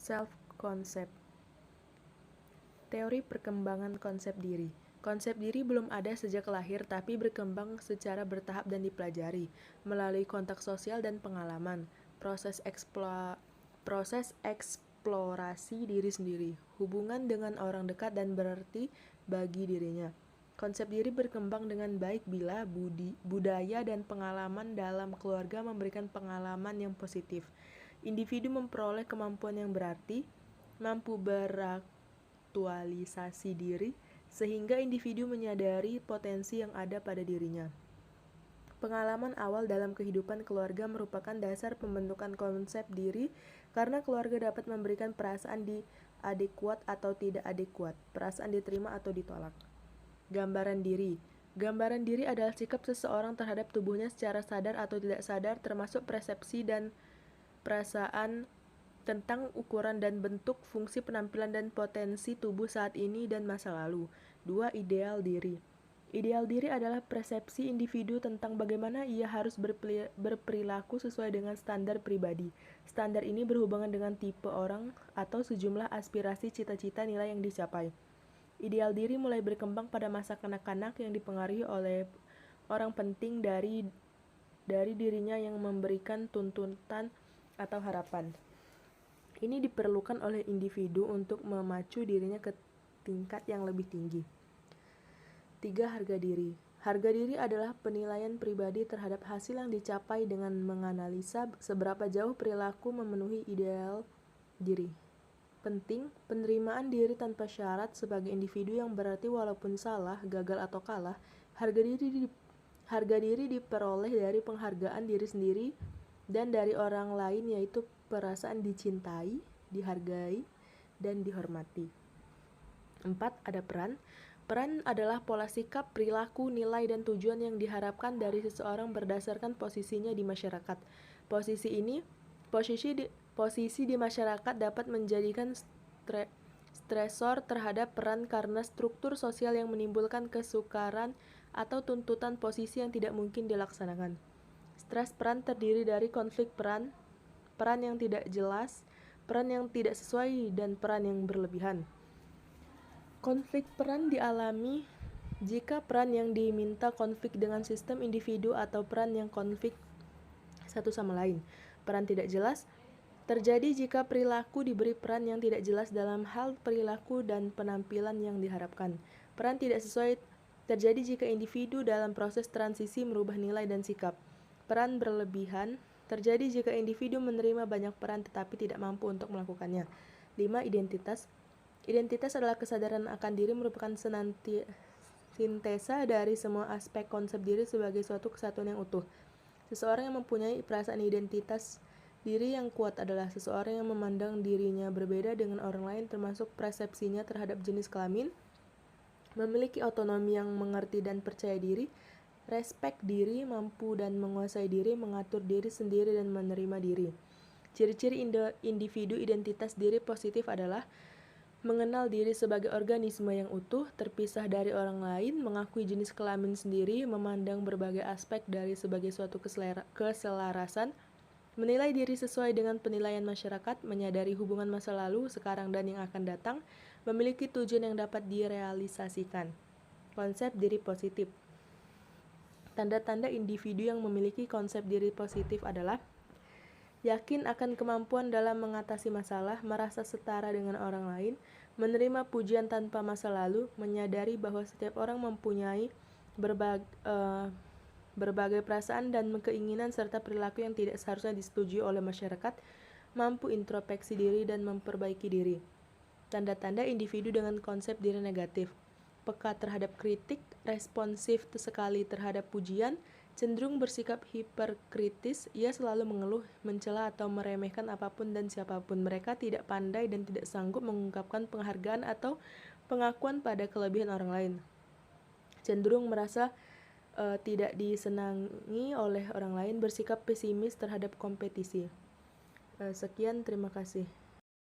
Self-concept. Teori perkembangan konsep diri. Konsep diri belum ada sejak lahir, tapi berkembang secara bertahap dan dipelajari melalui kontak sosial dan pengalaman. Proses eksplorasi diri sendiri, hubungan dengan orang dekat dan berarti bagi dirinya. Konsep diri berkembang dengan baik bila budaya dan pengalaman dalam keluarga memberikan pengalaman yang positif. Individu memperoleh kemampuan yang berarti, mampu beraktualisasi diri, sehingga individu menyadari potensi yang ada pada dirinya. Pengalaman awal dalam kehidupan keluarga merupakan dasar pembentukan konsep diri karena keluarga dapat memberikan perasaan adekuat atau tidak adekuat, perasaan diterima atau ditolak. Gambaran diri. Gambaran diri adalah sikap seseorang terhadap tubuhnya secara sadar atau tidak sadar, termasuk persepsi dan perasaan tentang ukuran dan bentuk, fungsi penampilan dan potensi tubuh saat ini dan masa lalu. 2. Ideal diri. Ideal diri adalah persepsi individu tentang bagaimana ia harus berperilaku sesuai dengan standar pribadi. Standar ini berhubungan dengan tipe orang atau sejumlah aspirasi, cita-cita, nilai yang dicapai. Ideal diri mulai berkembang pada masa kanak-kanak yang dipengaruhi oleh orang penting dari dirinya yang memberikan tuntutan atau harapan. Ini diperlukan oleh individu untuk memacu dirinya ke tingkat yang lebih tinggi. 3. Harga diri. Harga diri adalah penilaian pribadi terhadap hasil yang dicapai dengan menganalisa seberapa jauh perilaku memenuhi ideal diri. Penting, penerimaan diri tanpa syarat sebagai individu yang berarti walaupun salah, gagal atau kalah, harga diri diperoleh dari penghargaan diri sendiri dan dari orang lain, yaitu perasaan dicintai, dihargai, dan dihormati. 4. Ada peran. Peran adalah pola sikap, perilaku, nilai, dan tujuan yang diharapkan dari seseorang berdasarkan posisinya di masyarakat. Posisi di masyarakat dapat menjadikan stresor terhadap peran karena struktur sosial yang menimbulkan kesukaran atau tuntutan posisi yang tidak mungkin dilaksanakan. Stres peran terdiri dari konflik peran yang tidak jelas, peran yang tidak sesuai, dan peran yang berlebihan. Konflik peran dialami jika peran yang diminta konflik dengan sistem individu atau peran yang konflik satu sama lain. Peran tidak jelas terjadi jika perilaku diberi peran yang tidak jelas dalam hal perilaku dan penampilan yang diharapkan. Peran tidak sesuai terjadi jika individu dalam proses transisi merubah nilai dan sikap. Peran berlebihan terjadi jika individu menerima banyak peran tetapi tidak mampu untuk melakukannya. 5. Identitas. Identitas adalah kesadaran akan diri, merupakan sintesa dari semua aspek konsep diri sebagai suatu kesatuan yang utuh. Seseorang yang mempunyai perasaan identitas diri yang kuat adalah seseorang yang memandang dirinya berbeda dengan orang lain, termasuk persepsinya terhadap jenis kelamin, memiliki otonomi yang mengerti dan percaya diri, respek diri, mampu dan menguasai diri, mengatur diri sendiri, dan menerima diri. Ciri-ciri individu identitas diri positif adalah mengenal diri sebagai organisme yang utuh, terpisah dari orang lain, mengakui jenis kelamin sendiri, memandang berbagai aspek dari sebagai suatu keselarasan, menilai diri sesuai dengan penilaian masyarakat, menyadari hubungan masa lalu, sekarang, dan yang akan datang, memiliki tujuan yang dapat direalisasikan. Konsep diri positif. Tanda-tanda individu yang memiliki konsep diri positif adalah yakin akan kemampuan dalam mengatasi masalah, merasa setara dengan orang lain, menerima pujian tanpa masa lalu, menyadari bahwa setiap orang mempunyai berbagai perasaan dan keinginan serta perilaku yang tidak seharusnya disetujui oleh masyarakat, mampu introspeksi diri dan memperbaiki diri. Tanda-tanda individu dengan konsep diri negatif. Peka terhadap kritik, responsif sekali terhadap pujian, cenderung bersikap hiperkritis, ia selalu mengeluh, mencela atau meremehkan apapun dan siapapun. Mereka tidak pandai dan tidak sanggup mengungkapkan penghargaan atau pengakuan pada kelebihan orang lain. Cenderung merasa tidak disenangi oleh orang lain, bersikap pesimis terhadap kompetisi. Sekian, terima kasih.